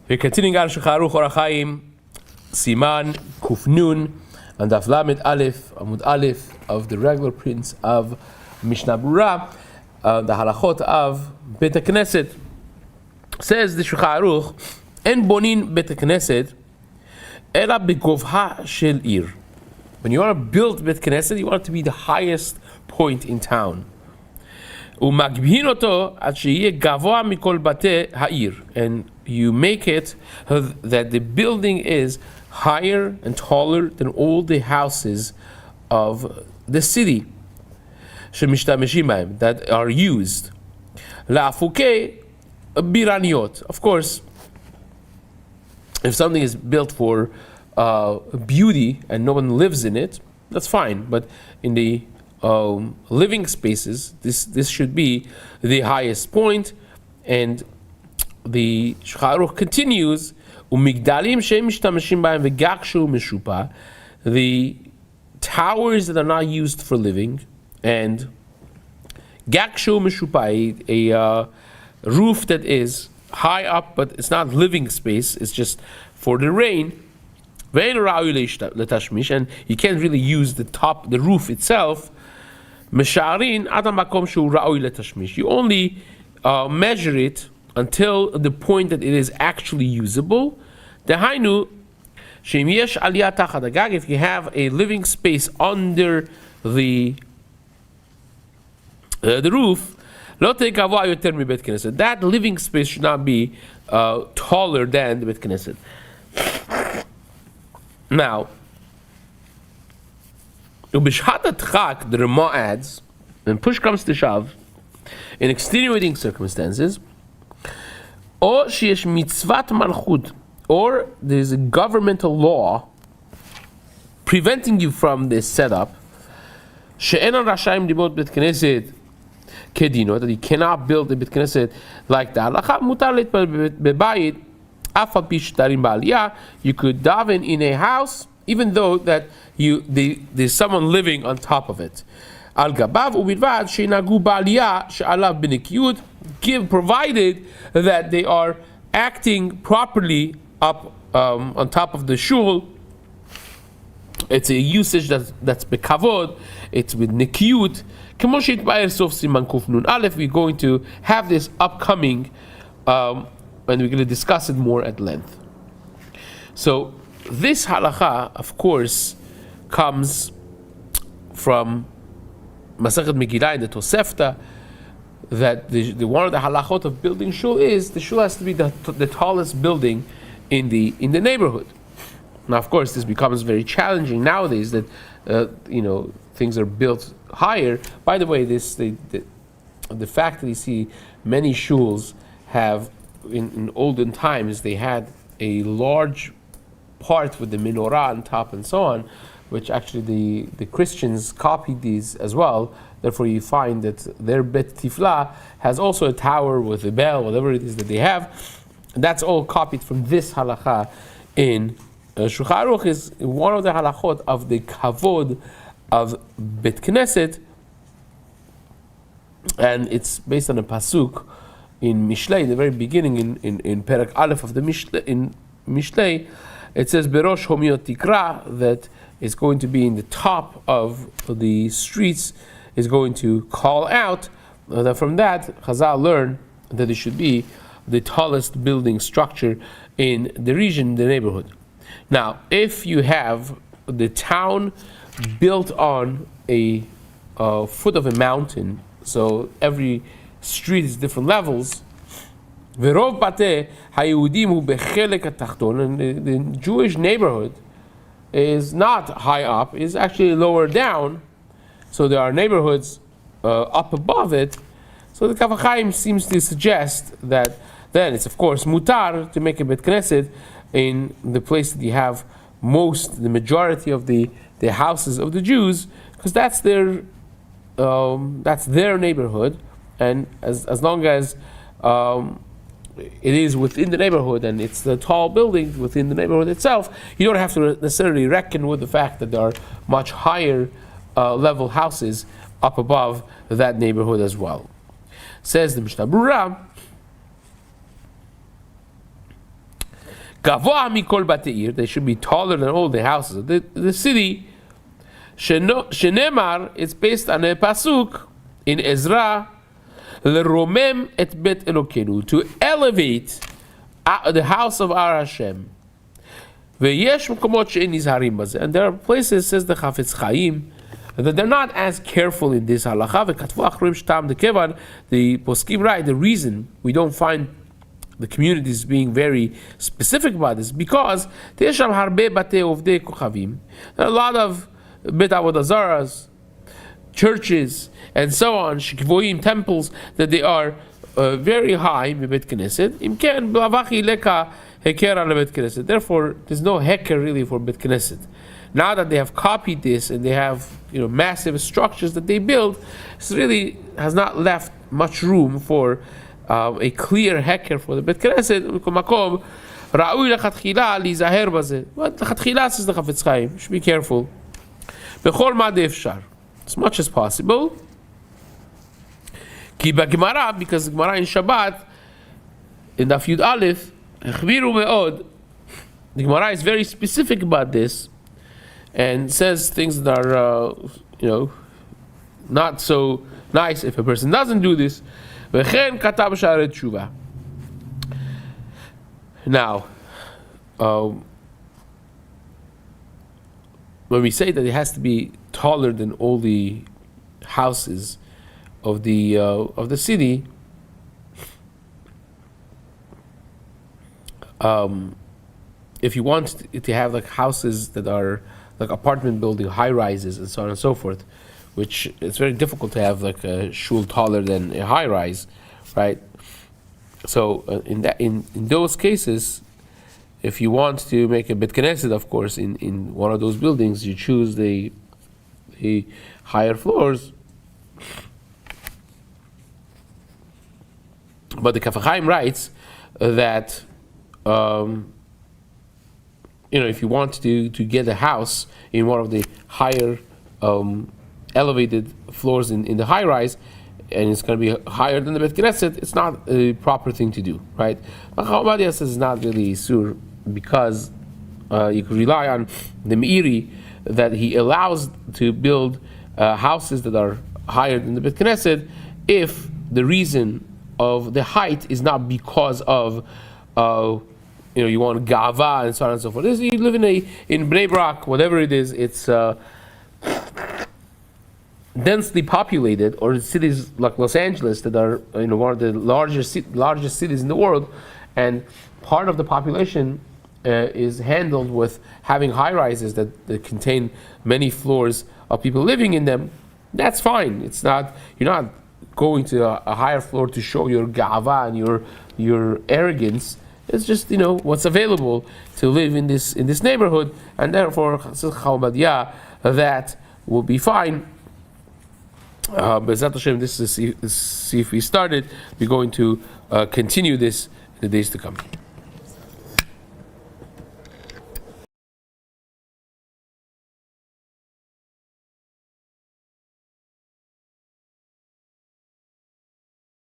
We're continuing on Shulchan Aruch Orach Chaim, Siman, Kuf Nun, and Daf Lamed Aleph, Amud Aleph of the regular prints of Mishna Berura, the halachot of Bet HaKnesset. Says the Shulchan Aruch, En bonin Bet HaKnesset, ela begovha shel ir. When you want to build Bet Knesset, you want it to be the highest point in town. ומגבהים אותו עד שיהיה גבוה מכל בתי העיר. And you make it that the building is higher and taller than all the houses of the city שמשתמשים בהם, that are used. לאפוקי בירניות. Of course, if something is built for beauty and no one lives in it, that's fine. But in the living spaces, this should be the highest point. And the Shulchan Aruch continues, "Umigdalim she'em mishtamashim b'hem v'gakshu mishupa." The towers that are not used for living, and gakshu mishupa, a roof that is high up, but it's not living space, it's just for the rain. And you can't really use the roof itself. You only measure it until the point that it is actually usable. If you have a living space under the roof, that living space should not be taller than the Bet Knesset. Now, the Rama adds, when push comes to shove, in extenuating circumstances, or sheyesh mitzvat malchut, or there's a governmental law preventing you from this setup, she'enan rashayim libot Bet Knesset kedino, that you cannot build a Bet Knesset like that. Mutar litpal bebayit. You could daven in a house, even though that there's someone living on top of it. Provided that they are acting properly up on top of the shul. It's a usage that's bekavod. It's with nikiyut. We're going to have this upcoming. And we're going to discuss it more at length. So this halacha, of course, comes from Masechet Megillah in the Tosefta, that the one of the halachot of building shul is the shul has to be the tallest building in the neighborhood. Now, of course, this becomes very challenging nowadays that things are built higher. By the way, the fact that you see many shuls have in olden times, they had a large part with the menorah on top and so on, which actually the Christians copied these as well. Therefore, you find that their Bet Tifla has also a tower with a bell, whatever it is that they have. And that's all copied from this halacha in Shulchan Aruch. Is one of the halachot of the kavod of Bet Knesset, and it's based on a pasuk in Mishlei, in the very beginning, in Perak Aleph of the Mishlei, it says Berosh Homiot Tikra, that is going to be in the top of the streets, is going to call out. That from that, Chazal learn that it should be the tallest building structure in the region, the neighborhood. Now, if you have the town built on a foot of a mountain, so every street is different levels. Verov bate hayudim hu bechelek hatachton, and the Jewish neighborhood is not high up; is actually lower down. So there are neighborhoods up above it. So the Kaf HaChaim seems to suggest that then it's of course mutar to make a Bet Knesset in the place that you have the majority of the houses of the Jews, because that's their neighborhood. And as long as it is within the neighborhood and it's the tall buildings within the neighborhood itself, you don't have to necessarily reckon with the fact that there are much higher level houses up above that neighborhood as well. Says the Mishnah Berura, Gavoa mikol bateir, they should be taller than all the houses of the city. Shenemar, it's based on a pasuk in Ezra, L'romem et bet Elokenu, to elevate the house of our Hashem. Ve'yesh mekomot she'en nizharim bazeh, and there are places, says the Chafetz Chaim, that they're not as careful in this halacha. Ve'katvu achrim shtam dekevan, the poskim write, the reason we don't find the communities being very specific about this, because there are a lot of Bet Avodah Zaras, churches, and so on, shikvoim, temples, that they are very high, Bet Knesset. Therefore, there's no heker really for Bet Knesset. Now that they have copied this and they have massive structures that they build, it really has not left much room for a clear heker for the Bet Knesset. Ra'ui lechatchila lizaher bazeh. What lechatchila says the Chafetz Chaim? Should be careful. Bechol ma de'efshar, as much as possible. Ki b'Gemara, because the Gemara in Shabbat, in Daf Yud Aleph, echviru me'od, the Gemara is very specific about this, and says things that are, not so nice if a person doesn't do this. V'chen katab sha'arei tshuva. Now, when we say that it has to be taller than all the houses of the city, if you want to have like houses that are like apartment building, high rises, and so on and so forth, which it's very difficult to have like a shul taller than a high rise, right? So in those cases, if you want to make a Bet Knesset, of course, in one of those buildings, you choose the higher floors. But the Kaf HaChaim writes that if you want to get a house in one of the higher elevated floors in the high rise, and it's going to be higher than the Bet Knesset, it's not a proper thing to do, right? Obadiah says it's not really sur, because you could rely on the Meiri that he allows to build houses that are higher than the Bet Knesset if the reason of the height is not because of you want gava and so on and so forth. You live in Bnei Brak, whatever it is, it's densely populated, or cities like Los Angeles that are one of the largest cities in the world, and part of the population is handled with having high rises that contain many floors of people living in them. That's fine. It's not, you're not going to a higher floor to show your gava and your arrogance. It's just what's available to live in this neighborhood, and therefore that will be fine. B'ezrat Hashem, this is see if we started. We're going to continue this in the days to come.